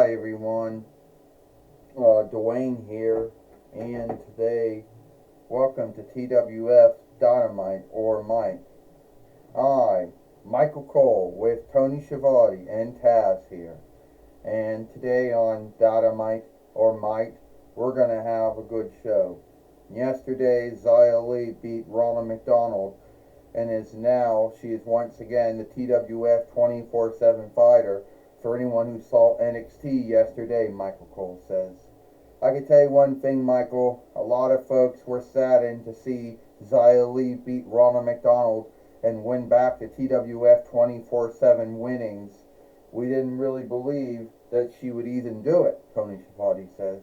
Hi everyone, Dwayne here, and today, welcome to TWF Dynamite or Mike. I, Michael Cole, with Tony Schiavone and Taz here, and today on Dynamite or Mike, we're gonna have a good show. Yesterday, Zia Lee beat Ronald McDonald, and she is once again the TWF 24/7 fighter. For anyone who saw NXT yesterday, Michael Cole says. I can tell you one thing, Michael. A lot of folks were saddened to see Zia Lee beat Ronald McDonald and win back the TWF 24/7 winnings. We didn't really believe that she would even do it, Tony Schiavone says.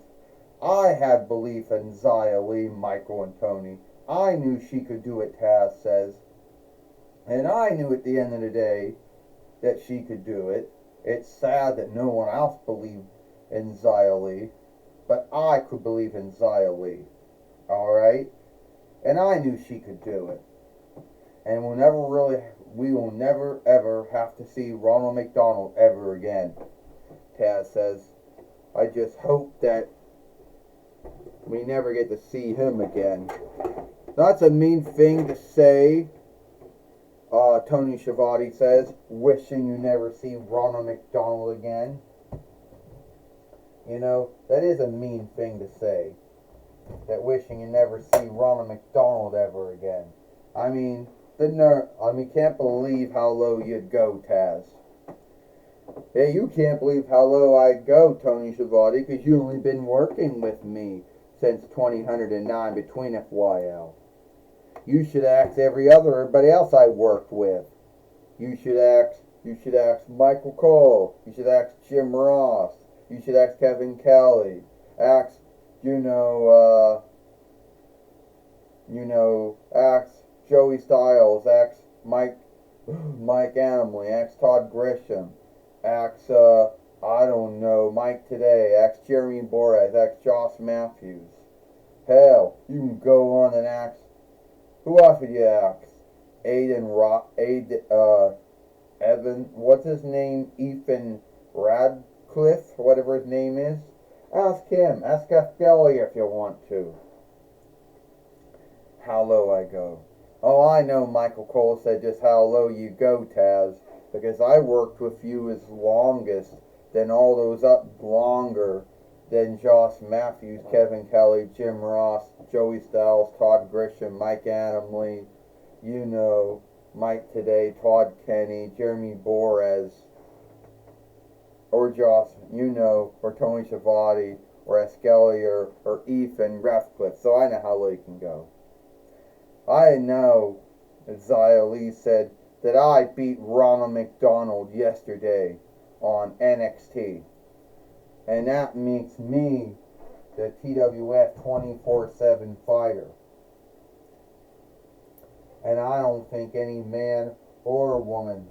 I had belief in Zia Lee, Michael and Tony. I knew she could do it, Taz says. And I knew at the end of the day that she could do it. It's sad that no one else believed in Zia Lee, but I could believe in Zia Lee, alright? And I knew she could do it. And we will never ever have to see Ronald McDonald ever again, Taz says. I just hope that we never get to see him again. That's a mean thing to say, Tony Schiavone says, wishing you never see Ronald McDonald again. You know, that is a mean thing to say. That wishing you never see Ronald McDonald ever again. I mean, can't believe how low you'd go, Taz. Yeah, you can't believe how low I'd go, Tony Schiavone, because you've only been working with me since 2009 between FYL. You should ask everybody else I worked with. You should ask Michael Cole. You should ask Jim Ross. You should ask Kevin Kelly. Ask Joey Styles. Ask Mike Adamley. Ask Todd Grisham. Ask Mike Today. Ask Jeremy Boras. Ask Josh Matthews. Hell, you can go on and ask. Who else would you ask? Evan, what's his name? Ethan Radcliffe, whatever his name is. Ask him. Ask Kelly if you want to. How low I go. Oh, I know Michael Cole said just how low you go, Taz, because I worked with you as longest than all those longer than Josh Matthews, Kevin Kelly, Jim Ross, Joey Styles, Todd Grisham, Mike Adamley, Mike Today, Todd Kenny, Jeremy Boras, or Josh, or Tony Schiavone, or Skelly, or Ethan Ratcliffe. So I know how low you can go. I know, as Zia Lee said, that I beat Ronald McDonald yesterday on NXT. And that makes me the TWF 24/7 fighter. And I don't think any man or woman,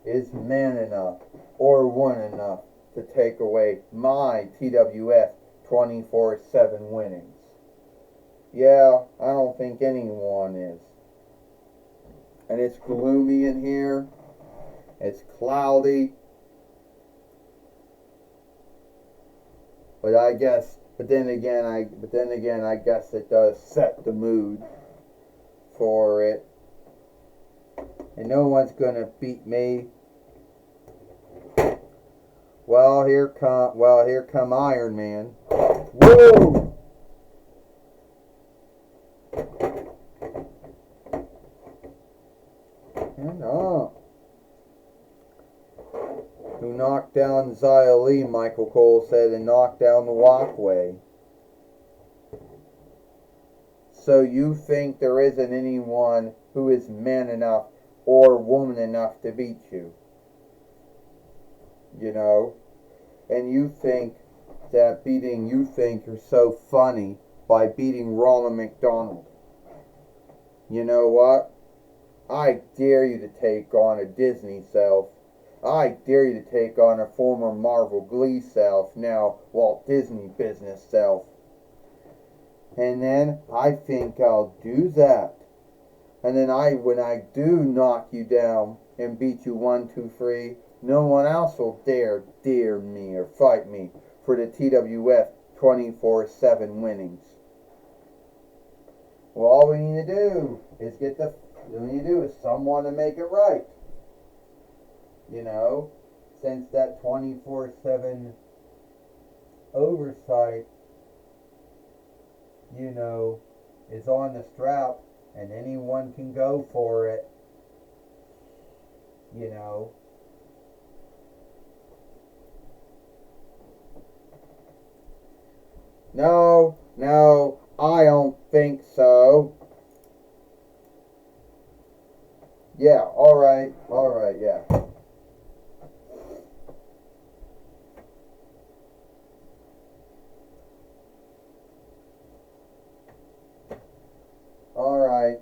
is man enough or woman enough to take away my TWF 24/7 winnings. Yeah, I don't think anyone is. And it's gloomy in here. It's cloudy. But then again, I guess it does set the mood for it. And no one's gonna beat me. Well, here come Iron Man. Whoa! Who knocked down Zia Lee, Michael Cole said, and knocked down the walkway. So you think there isn't anyone who is man enough or woman enough to beat you? And you think you're so funny by beating Ronald McDonald. You know what? I dare you to take on a Disney self. I dare you to take on a former Marvel Glee self, now Walt Disney business self. And then I think I'll do that. And then when I do knock you down and beat you 1, 2, 3, No one else will dare me or fight me for the TWF 24/7 winnings. Well, all we need to do is someone to make it right. You know, since that 24/7 oversight, is on the strap and anyone can go for it, you know. No, I don't think so. Yeah, alright, yeah. Alright.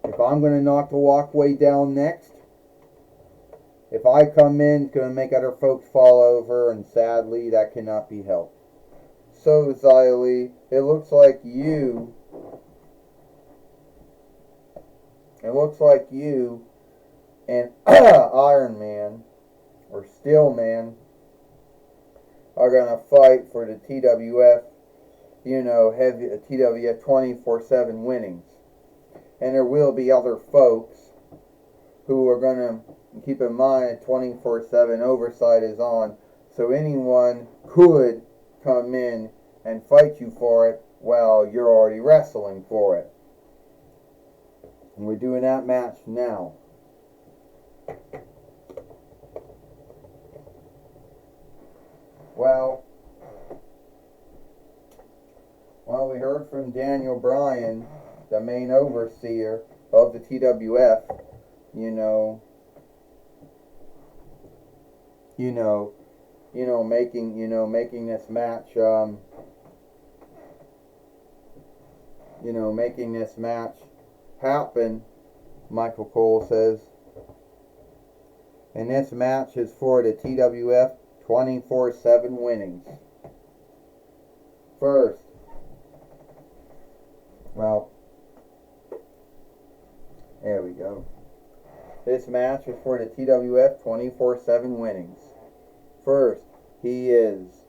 If I'm going to knock the walkway down next, if I come in, it's going to make other folks fall over, and sadly, that cannot be helped. So, Xylee, it looks like you and Iron Man, or Steel Man, are going to fight for the TWF, heavy TWF 24/7 winnings. And there will be other folks who are going to keep in mind 24/7 oversight is on, so anyone could come in and fight you for it while you're already wrestling for it. And we're doing that match now. Well, we heard from Daniel Bryan, the main overseer of the TWF, making this match, making this match happen, Michael Cole says. And this match is for the TWF 24/7 winnings. First, there we go. This match is for the TWF 24/7 winnings. First, he is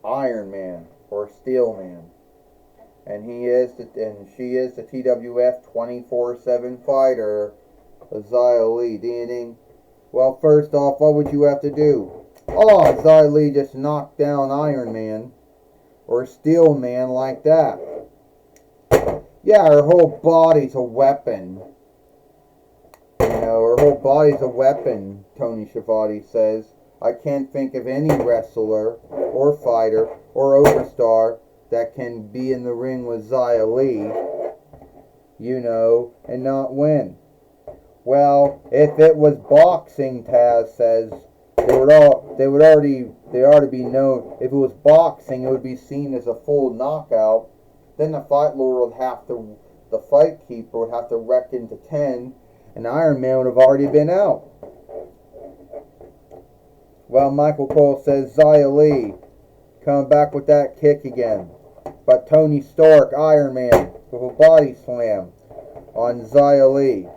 Iron Man or Steel Man, and she is the TWF 24/7 fighter, Xylee. Ding. Well, first off, what would you have to do? Oh, Xylee just knocked down Iron Man or Steel Man like that. Yeah, her whole body's a weapon. Her whole body's a weapon, Tony Schiavone says. I can't think of any wrestler or fighter or overstar that can be in the ring with Xylee, and not win. Well, if it was boxing, Taz says, they ought to be known. If it was boxing, it would be seen as a full knockout. Then the fight keeper would have to reckon to 10, and Iron Man would have already been out. Well, Michael Cole says Xylee coming back with that kick again. But Tony Stark, Iron Man, with a body slam on Xylee.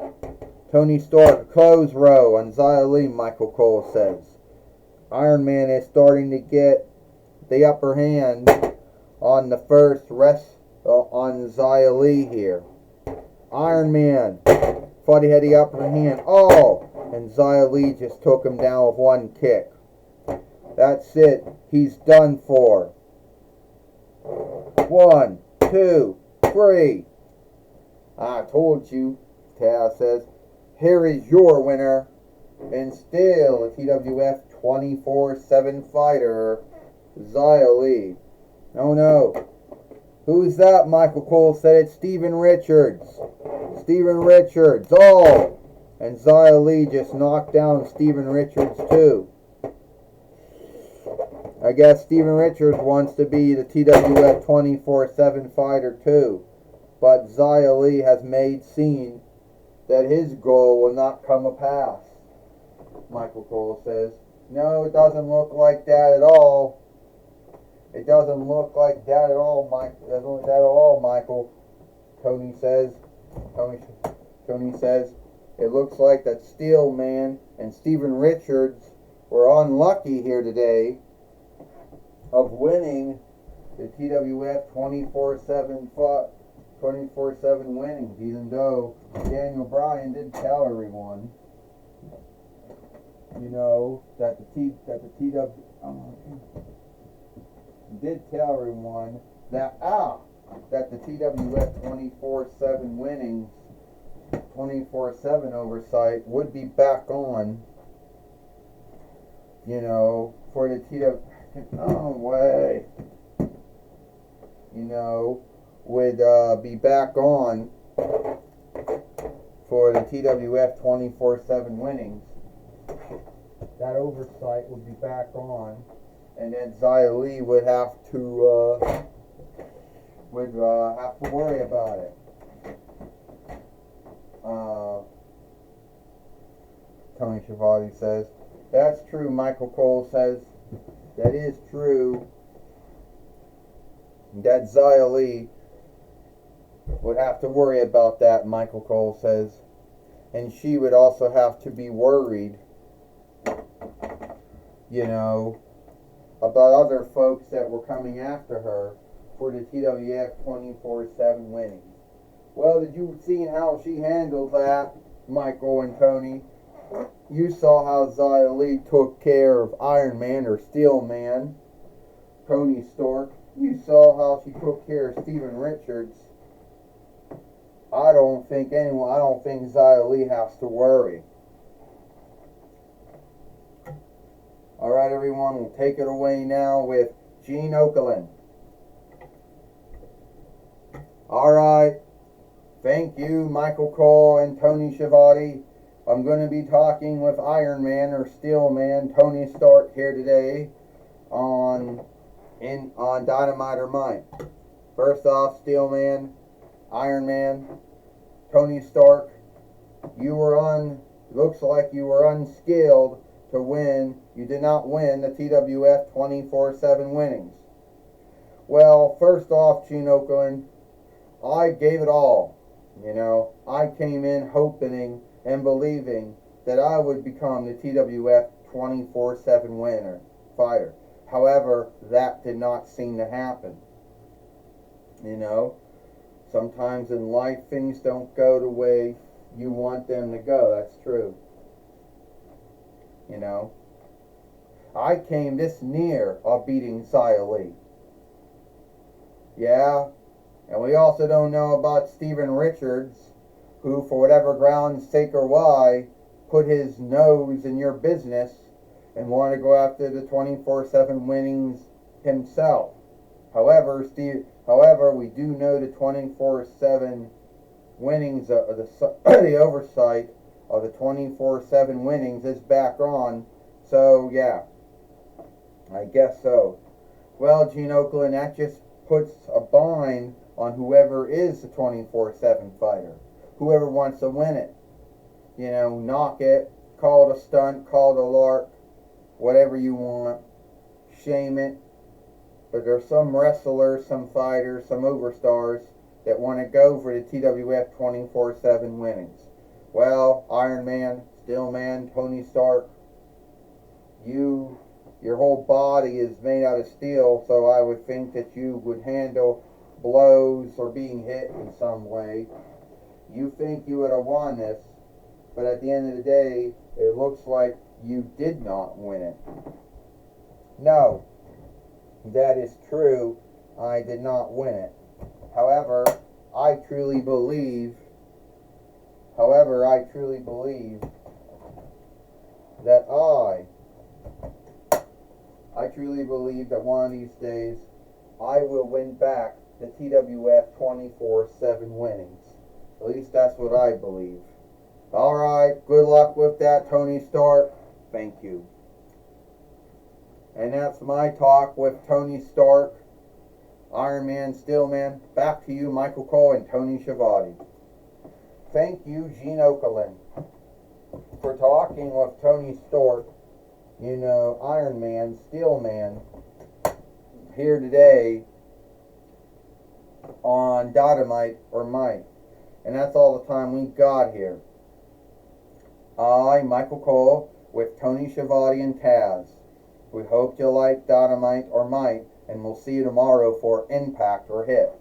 Tony Stark, close row on Xylee, Michael Cole says. Iron Man is starting to get the upper hand on the first on Xylee here. Iron Man thought he had the upper hand. Oh! And Xylee just took him down with one kick. That's it. He's done for. 1, 2, 3. I told you, Taz says. Here is your winner, and still a TWF 24/7 fighter, Xylee. Oh no. Who's that? Michael Cole said it's Steven Richards. Steven Richards. Oh! And Xylee just knocked down Steven Richards too. I guess Steven Richards wants to be the TWF 24/7 fighter too. But Xylee has made seen that his goal will not come a pass. Michael Cole says. No, it doesn't look like that at all. It doesn't look like that at all, Mike. It doesn't look like that at all, Michael. Tony says. it looks like that Steel Man and Steven Richards were unlucky here today of winning the TWF 24/7 winnings, even though Daniel Bryan did tell everyone, that the TW did tell everyone that the TWF 24/7 winnings, 24/7 oversight would be back on, for the TWF. No way. Would be back on for the TWF 24/7 winnings. That oversight would be back on, and then Xia Li would have to worry about it. Tony Schiavone says that's true. Michael Cole says that is true. That Xia Li would have to worry about that, Michael Cole says. And she would also have to be worried, about other folks that were coming after her for the TWF 24/7 winnings. Well, did you see how she handled that, Michael and Tony? You saw how Xia Li took care of Iron Man or Steel Man, Tony Stork. You saw how she took care of Steven Richards. I don't think Xia Li has to worry. Alright, everyone, we'll take it away now with Gene Okerlund. Alright, thank you, Michael Cole and Tony Schiavone. I'm going to be talking with Iron Man or Steel Man, Tony Stark, here today on Dynamite or Mine. First off, Steel Man, Iron Man, Tony Stark, looks like you were unskilled to win. You did not win the TWF 24/7 winnings. Well, first off, Gene Okerlund, I gave it all. I came in hoping and believing that I would become the TWF 24/7 fighter. However, that did not seem to happen. Sometimes in life things don't go the way you want them to go. That's true. I came this near of beating Xia Li. Yeah, and we also don't know about Steven Richards, who, for whatever grounds, sake or why, put his nose in your business and wanted to go after the 24/7 winnings himself. However, we do know the 24/7 winnings of the oversight of the 24/7 winnings is back on. So yeah, I guess so. Well, Gene Okerlund, that just puts a bind on whoever is the 24/7 fighter. Whoever wants to win it. Knock it, call it a stunt, call it a lark, whatever you want. Shame it. But there's some wrestlers, some fighters, some overstars that want to go for the TWF 24/7 winnings. Well, Iron Man, Steel Man, Tony Stark, your whole body is made out of steel, so I would think that you would handle blows or being hit in some way. You think you would have won this, but at the end of the day, it looks like you did not win it. No, that is true. I did not win it. However, I truly believe that one of these days I will win back the TWF 24/7 winnings. At least that's what I believe. Alright, good luck with that, Tony Stark. Thank you. And that's my talk with Tony Stark, Iron Man, Steel Man. Back to you, Michael Cole and Tony Schiavone. Thank you, Gene Okerlund, for talking with Tony Stark, Iron Man, Steel Man, here today on Dynamite or Mike. And that's all the time we got here. I, Michael Cole, with Tony Schiavone and Taz. We hope you like Dynamite or Might, and we'll see you tomorrow for Impact or Hit.